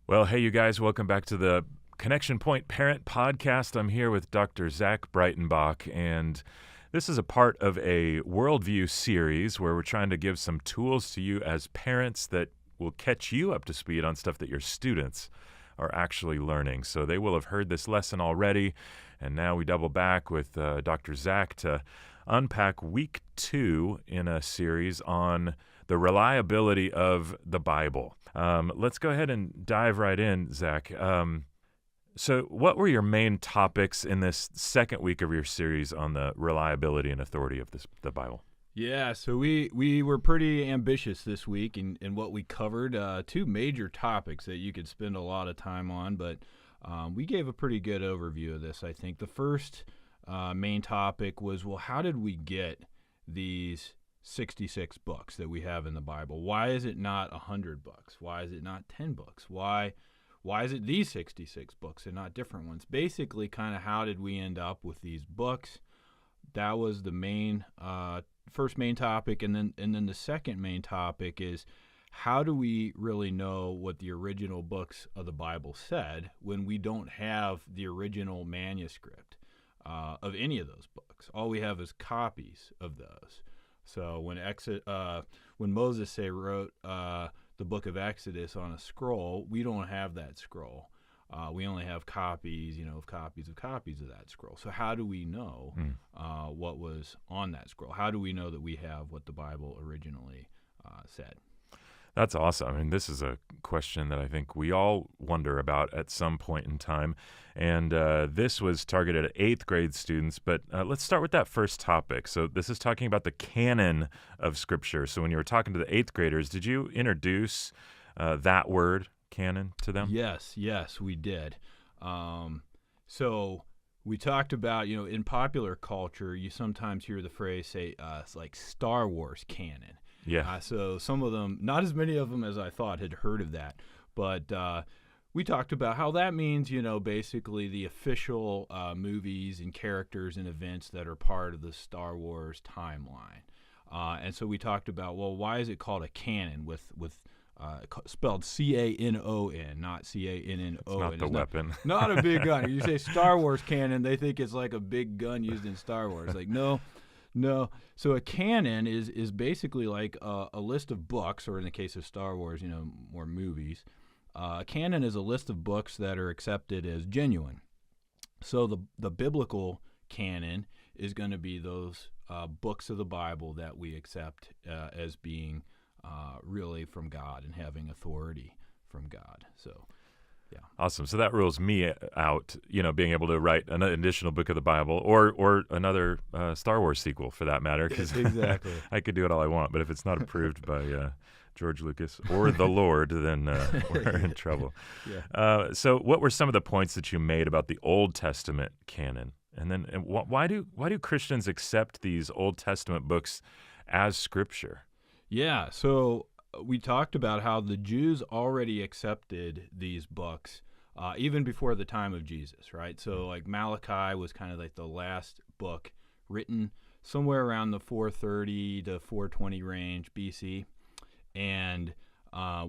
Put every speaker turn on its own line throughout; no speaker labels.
Well, hey, you guys, welcome back to the Connection Point Parent Podcast. I'm here with Dr. Zach Breitenbach, and this is a part of a worldview series where we're trying to give some tools to you as parents that will catch you up to speed on stuff that your students are actually learning. So they will have heard this lesson already, and now we double back with Dr. Zach to unpack week 2 in a series on the reliability of the Bible. Let's go ahead and dive right in, Zach. So what were your main topics in this second week of your series on the reliability and authority of the Bible?
Yeah, so we were pretty ambitious this week in what we covered. Two major topics that you could spend a lot of time on, but we gave a pretty good overview of this, I think. The first main topic was, well, how did we get these 66 books that we have in the Bible? Why is it not 100 books? Why is it not 10 books? Why is it these 66 books and not different ones? Basically, kind of how did we end up with these books? That was the main first main topic, and then the second main topic is, how do we really know what the original books of the Bible said when we don't have the original manuscript of any of those books? All we have is copies of those. So when Moses wrote the book of Exodus on a scroll, we don't have that scroll. We only have copies, of copies of that scroll. So how do we know what was on that scroll? How do we know that we have what the Bible originally said?
That's awesome. I mean, this is a question that I think we all wonder about at some point in time. And this was targeted at 8th grade students. But let's start with that first topic. So this is talking about the canon of Scripture. So when you were talking to the 8th graders, did you introduce that word, canon, to them?
Yes, we did. So we talked about, in popular culture, you sometimes hear the phrase it's like Star Wars canon.
Yeah.
So some of them, not as many of them as I thought, had heard of that. But we talked about how that means, basically the official movies and characters and events that are part of the Star Wars timeline. And so we talked about, well, why is it called a canon with spelled C-A-N-O-N, not C-A-N-N-O-N.
It's not the weapon.
Not a big gun. You say Star Wars canon, they think it's like a big gun used in Star Wars. Like, no. So a canon is basically like a list of books, or in the case of Star Wars, more movies. A canon is a list of books that are accepted as genuine. So the biblical canon is going to be those books of the Bible that we accept as being really from God and having authority from God. So, yeah.
Awesome. So that rules me out, being able to write an additional book of the Bible or another Star Wars sequel, for that matter, because
exactly.
I could do it all I want. But if it's not approved by George Lucas or the Lord, then we're in trouble.
Yeah.
So what were some of the points that you made about the Old Testament canon? And then why do Christians accept these Old Testament books as Scripture?
Yeah, so we talked about how the Jews already accepted these books even before the time of Jesus, right? So like Malachi was kind of like the last book written somewhere around the 430 to 420 range BC. And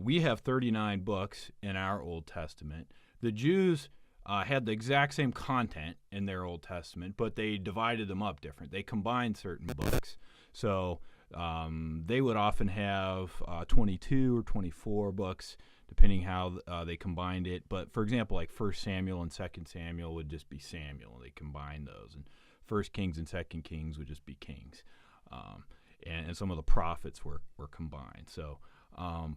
we have 39 books in our Old Testament. The Jews had the exact same content in their Old Testament, but they divided them up different. They combined certain books. So they would often have 22 or 24 books, depending how they combined it. But for example, like 1 Samuel and 2 Samuel would just be Samuel. They combined those. And 1 Kings and 2 Kings would just be Kings. And some of the prophets were combined. So,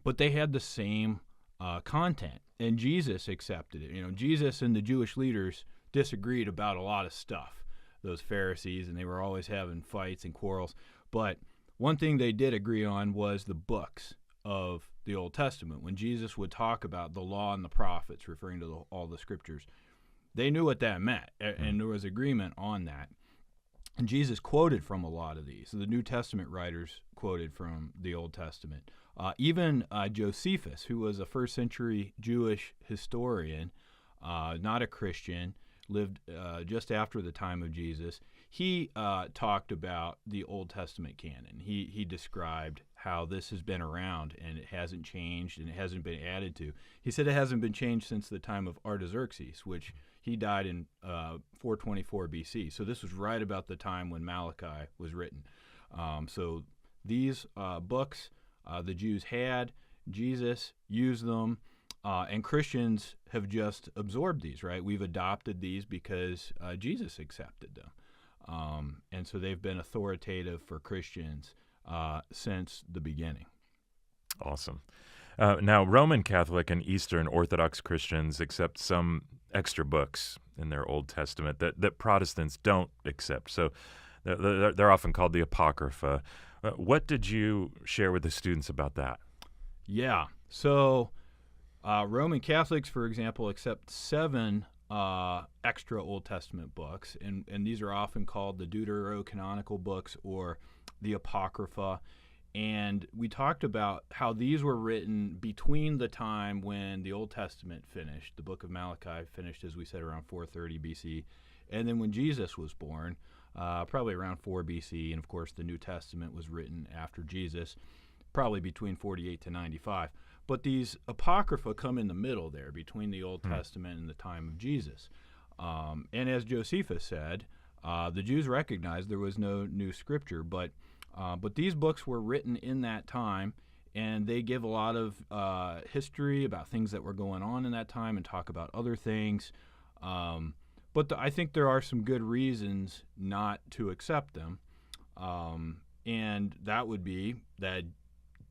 but they had the same content. And Jesus accepted it. Jesus and the Jewish leaders disagreed about a lot of stuff, those Pharisees, and they were always having fights and quarrels. But one thing they did agree on was the books of the Old Testament. When Jesus would talk about the law and the prophets, referring to all the scriptures, they knew what that meant, and there was agreement on that. And Jesus quoted from a lot of these. So the New Testament writers quoted from the Old Testament. Even Josephus, who was a first century Jewish historian, not a Christian, lived just after the time of Jesus. He talked about the Old Testament canon. He described how this has been around and it hasn't changed and it hasn't been added to. He said it hasn't been changed since the time of Artaxerxes, which he died in 424 BC. So this was right about the time when Malachi was written. So these books the Jews had, Jesus used them, and Christians have just absorbed these, right? We've adopted these because Jesus accepted them. And so they've been authoritative for Christians since the beginning.
Awesome. Now, Roman Catholic and Eastern Orthodox Christians accept some extra books in their Old Testament that Protestants don't accept. So they're often called the Apocrypha. What did you share with the students about that?
Yeah. So Roman Catholics, for example, accept 7 extra Old Testament books, and these are often called the Deuterocanonical books or the Apocrypha. And we talked about how these were written between the time when the Old Testament finished. The book of Malachi finished, as we said, around 430 BC. And then when Jesus was born, probably around 4 BC. And, of course, the New Testament was written after Jesus, probably between 48 to 95. But these Apocrypha come in the middle there, between the Old Testament and the time of Jesus. And as Josephus said, the Jews recognized there was no new scripture, but these books were written in that time, and they give a lot of history about things that were going on in that time and talk about other things. But I think there are some good reasons not to accept them, and that would be that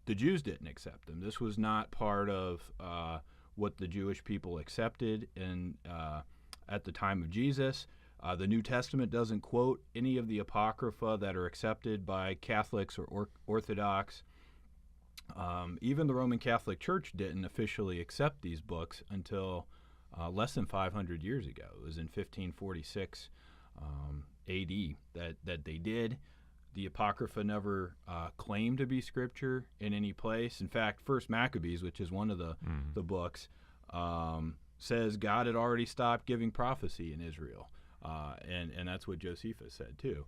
the Jews didn't accept them. This was not part of what the Jewish people accepted at the time of Jesus. The New Testament doesn't quote any of the Apocrypha that are accepted by Catholics or Orthodox. Even the Roman Catholic Church didn't officially accept these books until less than 500 years ago. It was in 1546 AD that they did. The Apocrypha never claimed to be scripture in any place. In fact, First Maccabees, which is one of the books, says God had already stopped giving prophecy in Israel. And that's what Josephus said, too.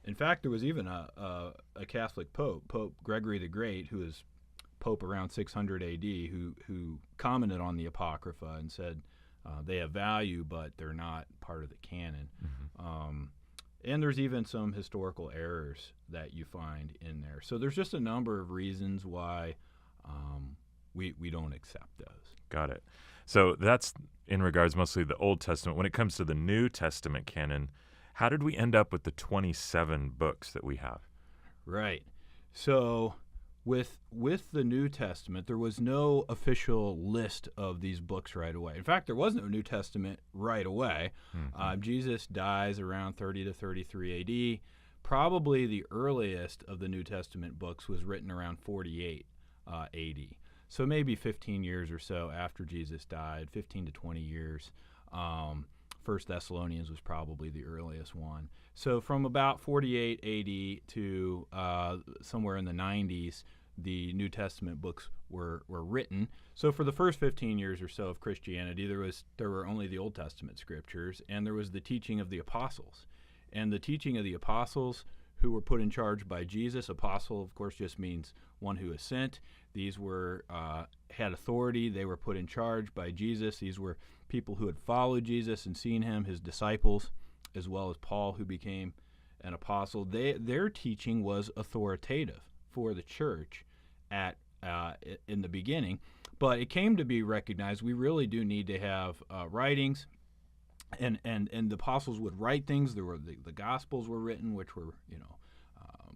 In fact, there was even a Catholic pope, Pope Gregory the Great, who was pope around 600 AD, who commented on the Apocrypha and said they have value, but they're not part of the canon. And there's even some historical errors that you find in there. So there's just a number of reasons why we don't accept those.
Got it. So that's in regards mostly to the Old Testament. When it comes to the New Testament canon, how did we end up with the 27 books that we have?
Right. So with the New Testament, there was no official list of these books right away. In fact, there was no New Testament right away. Jesus dies around 30 to 33 AD. Probably the earliest of the New Testament books was written around 48 AD. So maybe 15 years or so after Jesus died, 15 to 20 years. First Thessalonians was probably the earliest one. So from about 48 AD to somewhere in the 90s, the New Testament books were written. So for the first 15 years or so of Christianity, there were only the Old Testament scriptures, and there was the teaching of the apostles. And the teaching of the apostles who were put in charge by Jesus. Apostle, of course, just means one who is sent. These were had authority. They were put in charge by Jesus. These were people who had followed Jesus and seen him, his disciples, as well as Paul, who became an apostle. Their teaching was authoritative for the church in the beginning, but it came to be recognized we really do need to have writings. And the apostles would write things. There were the Gospels were written, which were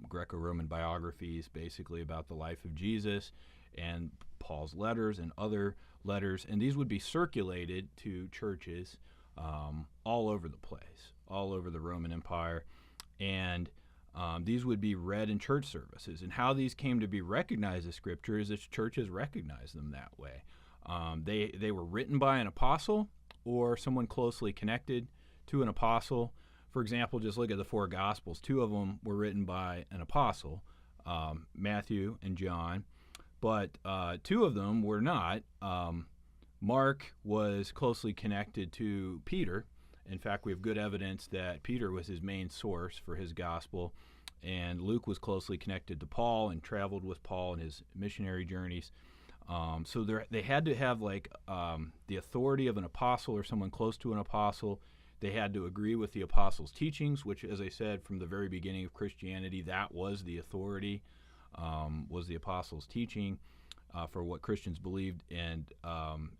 Greco-Roman biographies, basically about the life of Jesus, and Paul's letters and other letters, and these would be circulated to churches all over the place, all over the Roman Empire, and these would be read in church services. And how these came to be recognized as scripture is that churches recognized them that way. They were written by an apostle or someone closely connected to an apostle. For example, just look at the 4 Gospels. 2 of them were written by an apostle, Matthew and John, but 2 of them were not. Mark was closely connected to Peter. In fact, we have good evidence that Peter was his main source for his gospel, and Luke was closely connected to Paul and traveled with Paul in his missionary journeys. So they had to have the authority of an apostle or someone close to an apostle. They had to agree with the apostles' teachings, which, as I said, from the very beginning of Christianity, that was the authority, was the apostles' teaching for what Christians believed, and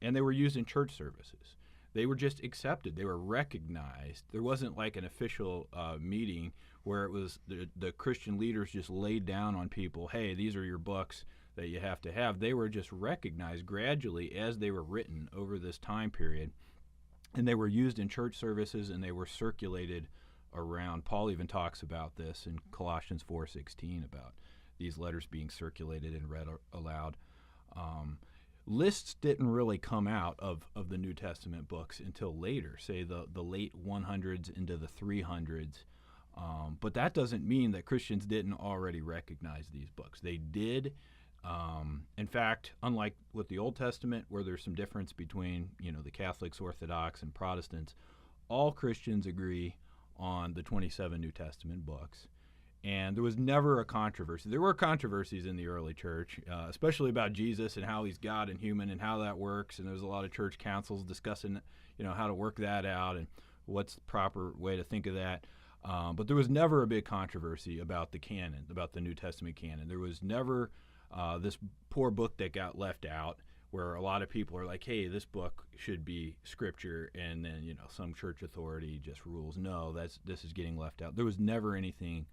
they were used in church services. They were just accepted. They were recognized. There wasn't like an official meeting where it was the Christian leaders just laid down on people, hey, these are your books that you have to have. They were just recognized gradually as they were written over this time period, and they were used in church services, and they were circulated around. Paul even talks about this in Colossians 4:16 about these letters being circulated and read aloud. Lists didn't really come out of the New Testament books until later, say the late 100s into the 300s. But that doesn't mean that Christians didn't already recognize these books. They did. In fact, unlike with the Old Testament, where there's some difference between the Catholics, Orthodox, and Protestants, all Christians agree on the 27 New Testament books. And there was never a controversy. There were controversies in the early church, especially about Jesus and how he's God and human and how that works. And there was a lot of church councils discussing, how to work that out and what's the proper way to think of that. But there was never a big controversy about the canon, about the New Testament canon. There was never this poor book that got left out, where a lot of people are like, hey, this book should be scripture, and then some church authority just rules, no, this is getting left out. There was never anything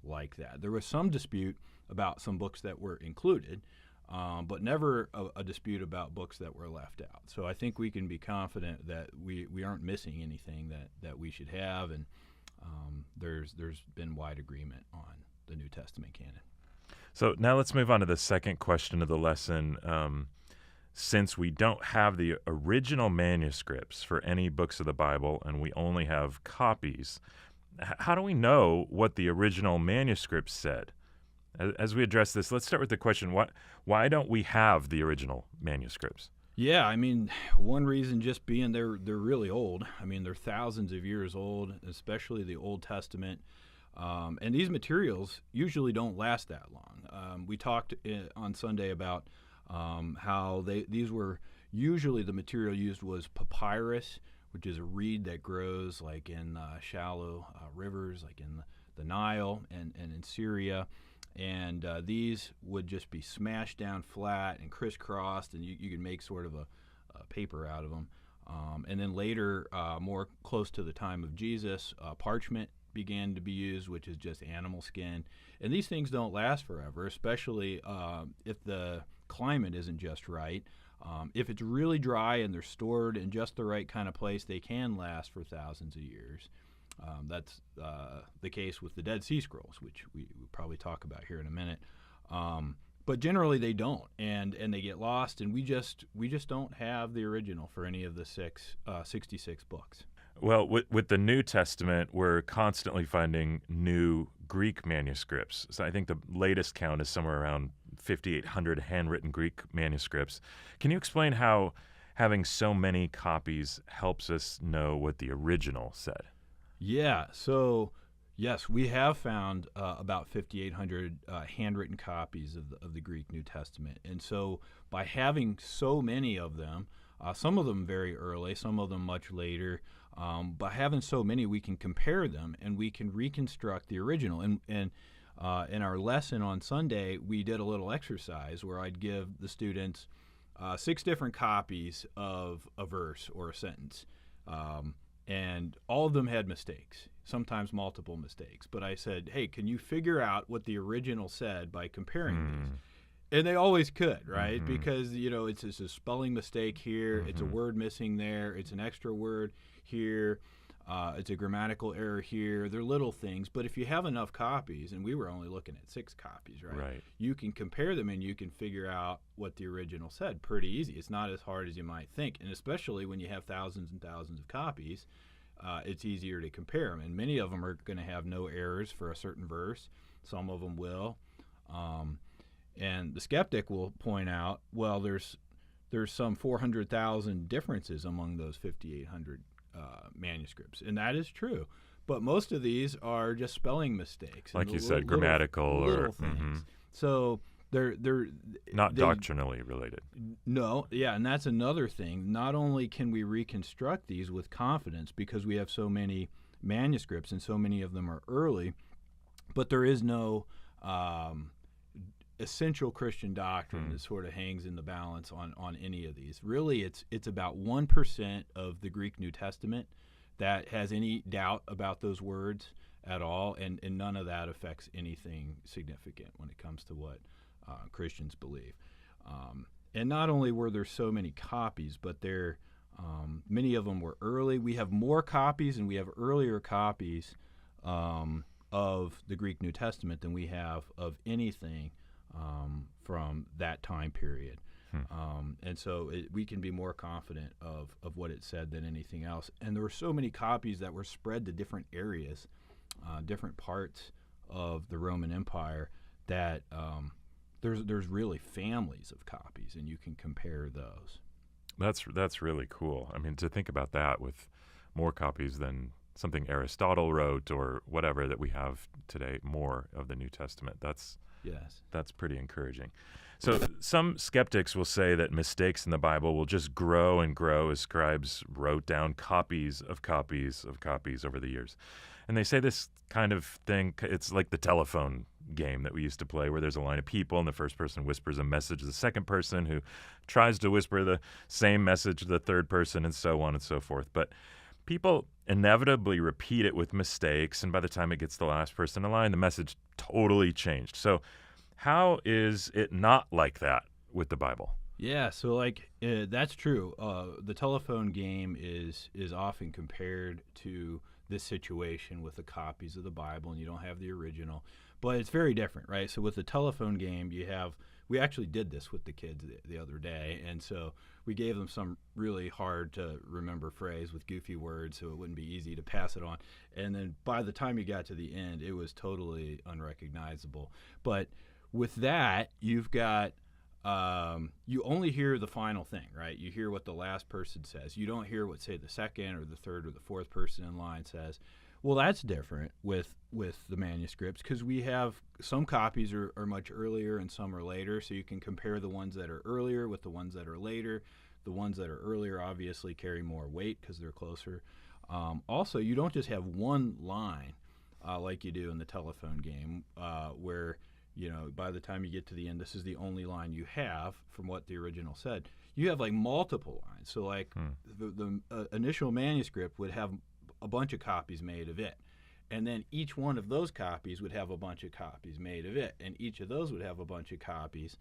like that. There was some dispute about some books that were included, but never a dispute about books that were left out. So I think we can be confident that we aren't missing anything that we should have, and there's been wide agreement on the New Testament canon.
So now let's move on to the second question of the lesson. Since we don't have the original manuscripts for any books of the Bible and we only have copies, how do we know what the original manuscripts said? As we address this, let's start with the question, why don't we have the original manuscripts?
Yeah, I mean, one reason just being they're really old. I mean, they're thousands of years old, especially the Old Testament. And these materials usually don't last that long. We talked on Sunday about how these were usually the material used was papyrus, which is a reed that grows like in shallow rivers, like in the Nile and in Syria. And these would just be smashed down flat and crisscrossed, and you could make sort of a paper out of them. And then later, more close to the time of Jesus, parchment began to be used, which is just animal skin. And these things don't last forever, especially if the climate isn't just right. If it's really dry and they're stored in just the right kind of place, they can last for thousands of years. That's the case with the Dead Sea Scrolls, which we probably talk about here in a minute. But generally they don't, and they get lost, and we just don't have the original for any of the 66 books.
Well, with the New Testament, we're constantly finding new Greek manuscripts. So I think the latest count is somewhere around 5,800 handwritten Greek manuscripts. Can you explain how having so many copies helps us know what the original said?
Yeah, so yes, we have found about 5,800 handwritten copies of the Greek New Testament. And so by having so many of them, some of them very early, some of them much later, by having so many, we can compare them and we can reconstruct the original. And in our lesson on Sunday, we did a little exercise where I'd give the students 6 different copies of a verse or a sentence. And all of them had mistakes, sometimes multiple mistakes. But I said, hey, can you figure out what the original said by comparing these? And they always could, right? Mm-hmm. Because, it's a spelling mistake here. Mm-hmm. It's a word missing there. It's an extra word here. It's a grammatical error here. They're little things. But if you have enough copies, and we were only looking at 6 copies, right? You can compare them and you can figure out what the original said pretty easy. It's not as hard as you might think. And especially when you have thousands and thousands of copies, it's easier to compare them. And many of them are going to have no errors for a certain verse. Some of them will. And the skeptic will point out, well, there's some 400,000 differences among those 5,800 manuscripts, and that is true. But most of these are just spelling mistakes,
Like
and
you said, grammatical
little
or
things. So they're
not
they
doctrinally related.
no, yeah, and that's another thing. Not only can we reconstruct these with confidence because we have so many manuscripts and so many of them are early, but there is no essential Christian doctrine that sort of hangs in the balance on any of these. Really, it's about 1% of the Greek New Testament that has any doubt about those words at all, and none of that affects anything significant when it comes to what Christians believe. And not only were there so many copies, but many of them were early. We have more copies and we have earlier copies of the Greek New Testament than we have of anything from that time period. And so we can be more confident of what it said than anything else. And there were so many copies that were spread to different areas, different parts of the Roman Empire, that there's really families of copies, and you can compare those.
That's really cool. I mean, to think about that with more copies than something Aristotle wrote or whatever that we have today, more of the New Testament. That's pretty encouraging. So some skeptics will say that mistakes in the Bible will just grow and grow as scribes wrote down copies of copies of copies over the years. And they say this kind of thing, it's like the telephone game that we used to play where there's a line of people and the first person whispers a message to the second person who tries to whisper the same message to the third person, and so on and so forth. But people inevitably repeat it with mistakes, and by the time it gets to the last person in line, the message totally changed. So how is it not like that with the Bible?
Yeah, so that's true. The telephone game is often compared to this situation with the copies of the Bible, and you don't have the original, but it's very different, right? So with the telephone game, we actually did this with the kids the other day, and so we gave them some really hard to remember phrase with goofy words so it wouldn't be easy to pass it on. And then by the time you got to the end, it was totally unrecognizable. But with that, you've got you only hear the final thing, right? You hear what the last person says. You don't hear what, say, the second or the third or the fourth person in line says. Well, that's different with the manuscripts because we have some copies are much earlier and some are later, so you can compare the ones that are earlier with the ones that are later. The ones that are earlier obviously carry more weight because they're closer. Also, you don't just have one line like you do in the telephone game where, by the time you get to the end, this is the only line you have from what the original said. You have multiple lines. So the initial manuscript would have a bunch of copies made of it. And then each one of those copies would have a bunch of copies made of it. And each of those would have a bunch of copies.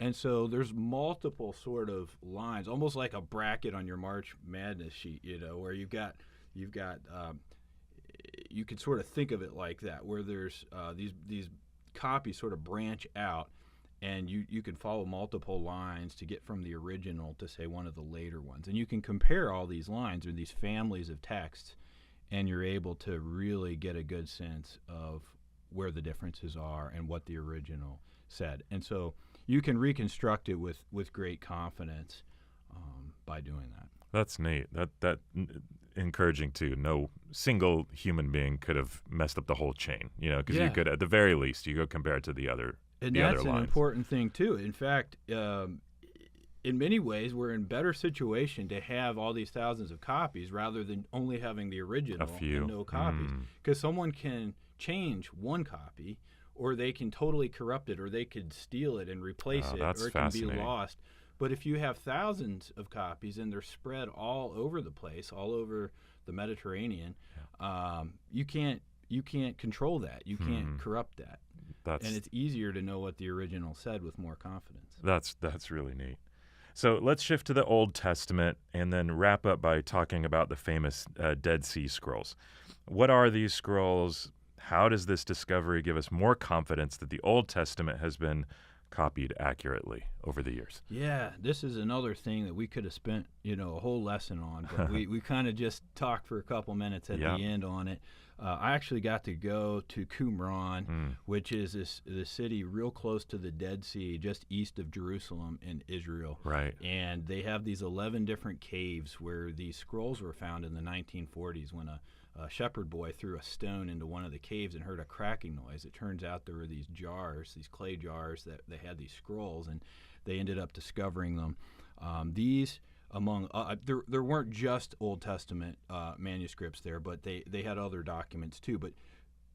And so there's multiple sort of lines, almost like a bracket on your March Madness sheet, where you've got you could sort of think of it like that, where there's these copies sort of branch out, and you can follow multiple lines to get from the original to, say, one of the later ones. And you can compare all these lines or these families of texts, and you're able to really get a good sense of where the differences are and what the original said. And so you can reconstruct it with great confidence by doing that.
That's neat. That encouraging too. No single human being could have messed up the whole chain, because you could, at the very least, you go compare it to the other
and
the
that's
other
an
lines.
Important thing too. In fact, in many ways, we're in better situation to have all these thousands of copies rather than only having the original and no copies, because someone can change one copy, or they can totally corrupt it, or they could steal it and replace it, or it can be lost. But if you have thousands of copies and they're spread all over the place, all over the Mediterranean, you can't control that. You can't corrupt that. And it's easier to know what the original said with more confidence.
That's really neat. So let's shift to the Old Testament and then wrap up by talking about the famous Dead Sea Scrolls. What are these scrolls? How does this discovery give us more confidence that the Old Testament has been copied accurately over the years?
Yeah, this is another thing that we could have spent, a whole lesson on, but we kind of just talked for a couple minutes at the end on it. I actually got to go to Qumran, which is the city real close to the Dead Sea, just east of Jerusalem in Israel.
Right.
And they have these 11 different caves where these scrolls were found in the 1940s when shepherd boy threw a stone into one of the caves and heard a cracking noise. It turns out there were these jars, these clay jars, that they had these scrolls, and they ended up discovering them. These, among there weren't just Old Testament manuscripts there, but they had other documents too. But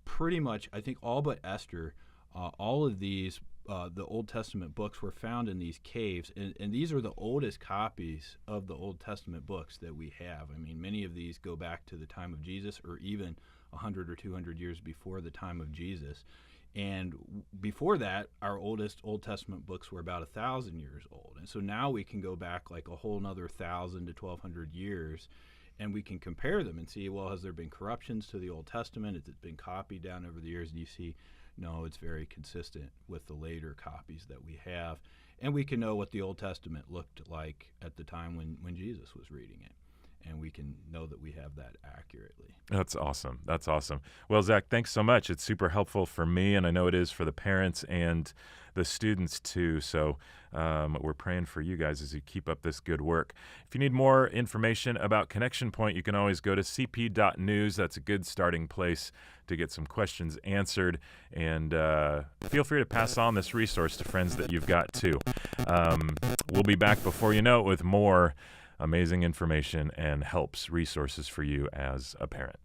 pretty much, I think all but Esther, all of these, the Old Testament books were found in these caves, and these are the oldest copies of the Old Testament books that we have. I mean, many of these go back to the time of Jesus, or even 100 or 200 years before the time of Jesus. And before that, our oldest Old Testament books were about 1,000 years old. And so now we can go back like a whole nother 1,000 to 1,200 years, and we can compare them and see, well, has there been corruptions to the Old Testament? Has it been copied down over the years? Do you see? No, it's very consistent with the later copies that we have. And we can know what the Old Testament looked like at the time when Jesus was reading it. And we can know that we have that accurately.
That's awesome. That's awesome. Well, Zach, thanks so much. It's super helpful for me, and I know it is for the parents and the students too. So we're praying for you guys as you keep up this good work. If you need more information about Connection Point, you can always go to cp.news. That's a good starting place to get some questions answered. And feel free to pass on this resource to friends that you've got too. We'll be back before you know it with more amazing information and resources for you as a parent.